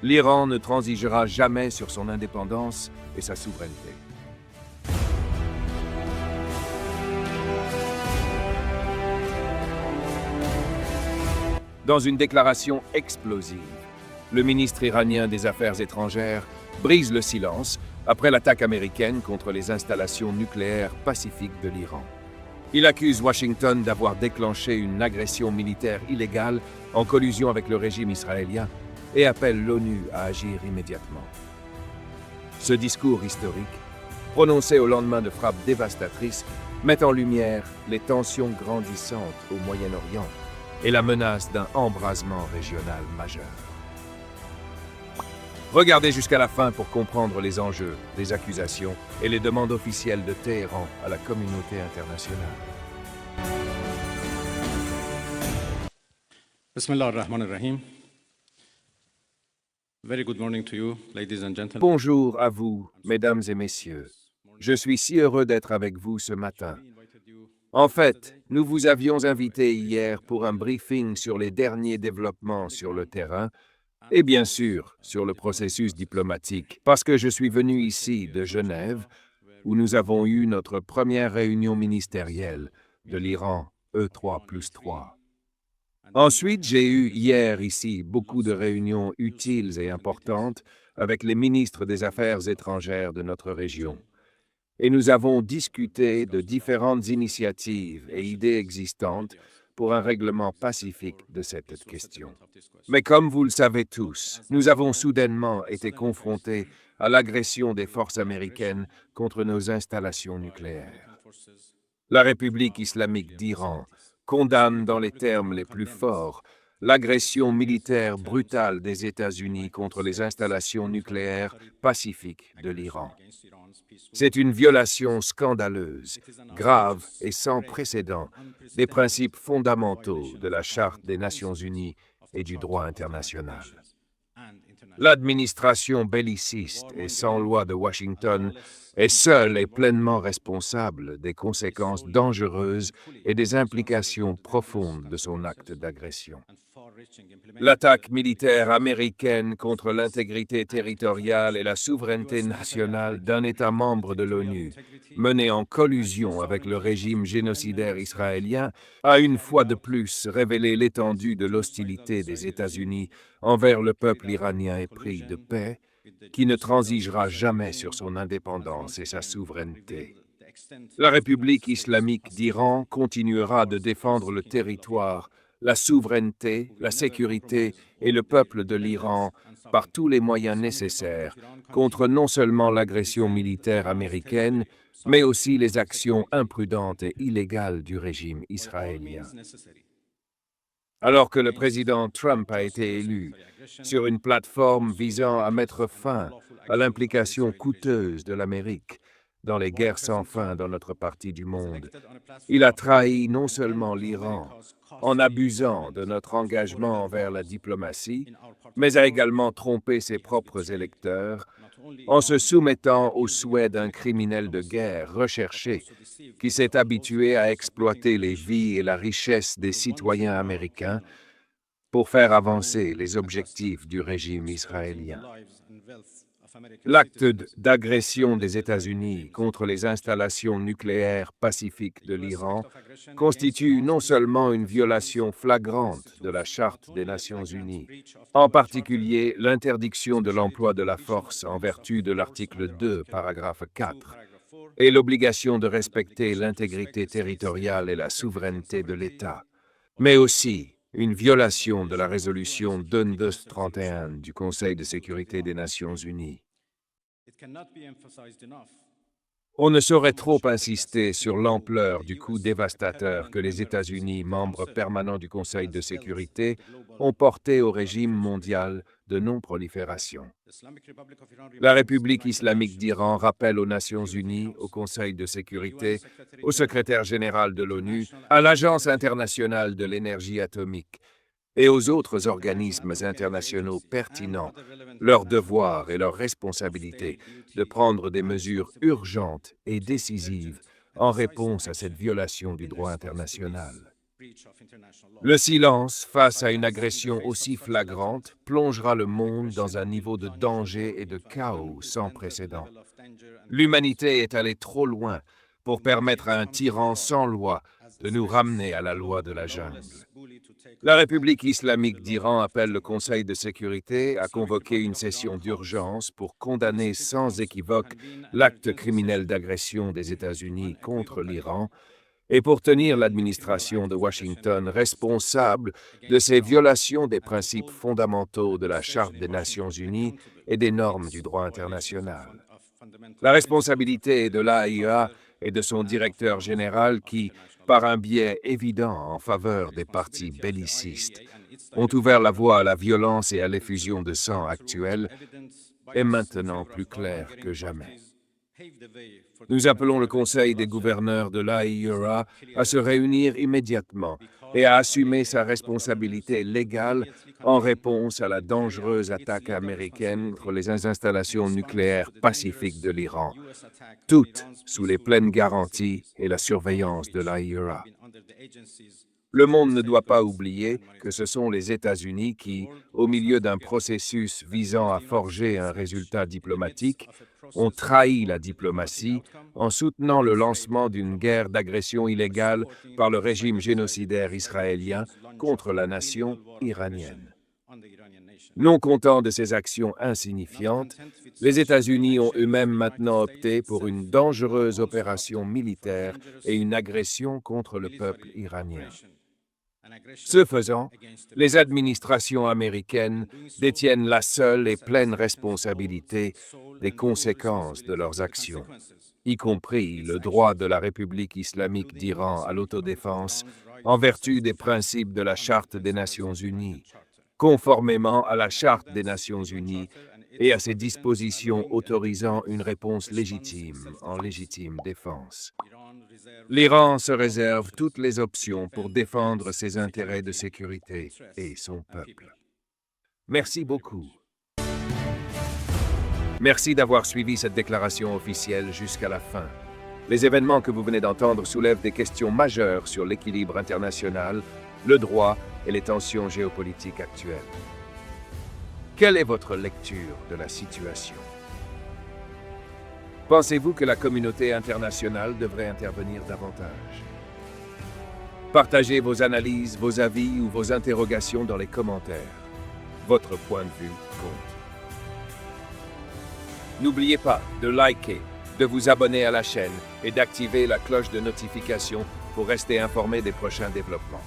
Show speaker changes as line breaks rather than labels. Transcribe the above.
L'Iran ne transigera jamais sur son indépendance et sa souveraineté. Dans une déclaration explosive, le ministre iranien des Affaires étrangères brise le silence après l'attaque américaine contre les installations nucléaires pacifiques de l'Iran. Il accuse Washington d'avoir déclenché une agression militaire illégale en collusion avec le régime israélien et appelle l'ONU à agir immédiatement. Ce discours historique, prononcé au lendemain de frappes dévastatrices, met en lumière les tensions grandissantes au Moyen-Orient et la menace d'un embrasement régional majeur. Regardez jusqu'à la fin pour comprendre les enjeux, les accusations et les demandes officielles de Téhéran à la communauté internationale.
Bismillah ar-Rahman ar-Rahim. Very good morning to you, ladies and gentlemen.
Bonjour à vous, mesdames et messieurs. Je suis si heureux d'être avec vous ce matin. En fait, nous vous avions invité hier pour un briefing sur les derniers développements sur le terrain et bien sûr sur le processus diplomatique, parce que je suis venu ici de Genève, où nous avons eu notre première réunion ministérielle de l'Iran E3+3. Ensuite, j'ai eu hier ici beaucoup de réunions utiles et importantes avec les ministres des Affaires étrangères de notre région. Et nous avons discuté de différentes initiatives et idées existantes pour un règlement pacifique de cette question. Mais comme vous le savez tous, nous avons soudainement été confrontés à l'agression des forces américaines contre nos installations nucléaires. La République islamique d'Iran condamne dans les termes les plus forts l'agression militaire brutale des États-Unis contre les installations nucléaires pacifiques de l'Iran. C'est une violation scandaleuse, grave et sans précédent des principes fondamentaux de la Charte des Nations Unies et du droit international. L'administration belliciste et sans loi de Washington est seule et pleinement responsable des conséquences dangereuses et des implications profondes de son acte d'agression. L'attaque militaire américaine contre l'intégrité territoriale et la souveraineté nationale d'un État membre de l'ONU, menée en collusion avec le régime génocidaire israélien, a une fois de plus révélé l'étendue de l'hostilité des États-Unis envers le peuple iranien épris de paix, qui ne transigera jamais sur son indépendance et sa souveraineté. La République islamique d'Iran continuera de défendre le territoire, la souveraineté, la sécurité et le peuple de l'Iran par tous les moyens nécessaires contre non seulement l'agression militaire américaine, mais aussi les actions imprudentes et illégales du régime israélien. Alors que le président Trump a été élu sur une plateforme visant à mettre fin à l'implication coûteuse de l'Amérique dans les guerres sans fin dans notre partie du monde, il a trahi non seulement l'Iran en abusant de notre engagement envers la diplomatie, mais a également trompé ses propres électeurs en se soumettant aux souhaits d'un criminel de guerre recherché qui s'est habitué à exploiter les vies et la richesse des citoyens américains pour faire avancer les objectifs du régime israélien. L'acte d'agression des États-Unis contre les installations nucléaires pacifiques de l'Iran constitue non seulement une violation flagrante de la Charte des Nations Unies, en particulier l'interdiction de l'emploi de la force en vertu de l'article 2, paragraphe 4, et l'obligation de respecter l'intégrité territoriale et la souveraineté de l'État, mais aussi une violation de la résolution 2231 du Conseil de sécurité des Nations Unies. On ne saurait trop insister sur l'ampleur du coup dévastateur que les États-Unis, membres permanents du Conseil de sécurité, ont porté au régime mondial de non-prolifération. La République islamique d'Iran rappelle aux Nations Unies, au Conseil de sécurité, au secrétaire général de l'ONU, à l'Agence internationale de l'énergie atomique et aux autres organismes internationaux pertinents leur devoir et leur responsabilité de prendre des mesures urgentes et décisives en réponse à cette violation du droit international. Le silence face à une agression aussi flagrante plongera le monde dans un niveau de danger et de chaos sans précédent. L'humanité est allée trop loin pour permettre à un tyran sans loi de nous ramener à la loi de la jungle. La République islamique d'Iran appelle le Conseil de sécurité à convoquer une session d'urgence pour condamner sans équivoque l'acte criminel d'agression des États-Unis contre l'Iran et pour tenir l'administration de Washington responsable de ces violations des principes fondamentaux de la Charte des Nations Unies et des normes du droit international. La responsabilité est de l'AIEA et de son directeur général qui, par un biais évident en faveur des partis bellicistes, ont ouvert la voie à la violence et à l'effusion de sang actuelle, est maintenant plus clair que jamais. Nous appelons le Conseil des gouverneurs de l'AIEA à se réunir immédiatement et à assumer sa responsabilité légale en réponse à la dangereuse attaque américaine contre les installations nucléaires pacifiques de l'Iran, toutes sous les pleines garanties et la surveillance de l'AIEA. Le monde ne doit pas oublier que ce sont les États-Unis qui, au milieu d'un processus visant à forger un résultat diplomatique, ont trahi la diplomatie en soutenant le lancement d'une guerre d'agression illégale par le régime génocidaire israélien contre la nation iranienne. Non content de ces actions insignifiantes, les États-Unis ont eux-mêmes maintenant opté pour une dangereuse opération militaire et une agression contre le peuple iranien. Ce faisant, les administrations américaines détiennent la seule et pleine responsabilité des conséquences de leurs actions, y compris le droit de la République islamique d'Iran à l'autodéfense en vertu des principes de la Charte des Nations Unies, conformément à la Charte des Nations Unies et à ses dispositions autorisant une réponse légitime en légitime défense. L'Iran se réserve toutes les options pour défendre ses intérêts de sécurité et son peuple. Merci beaucoup. Merci d'avoir suivi cette déclaration officielle jusqu'à la fin. Les événements que vous venez d'entendre soulèvent des questions majeures sur l'équilibre international, le droit et les tensions géopolitiques actuelles. Quelle est votre lecture de la situation? Pensez-vous que la communauté internationale devrait intervenir davantage? Partagez vos analyses, vos avis ou vos interrogations dans les commentaires. Votre point de vue compte. N'oubliez pas de liker, de vous abonner à la chaîne et d'activer la cloche de notification pour rester informé des prochains développements.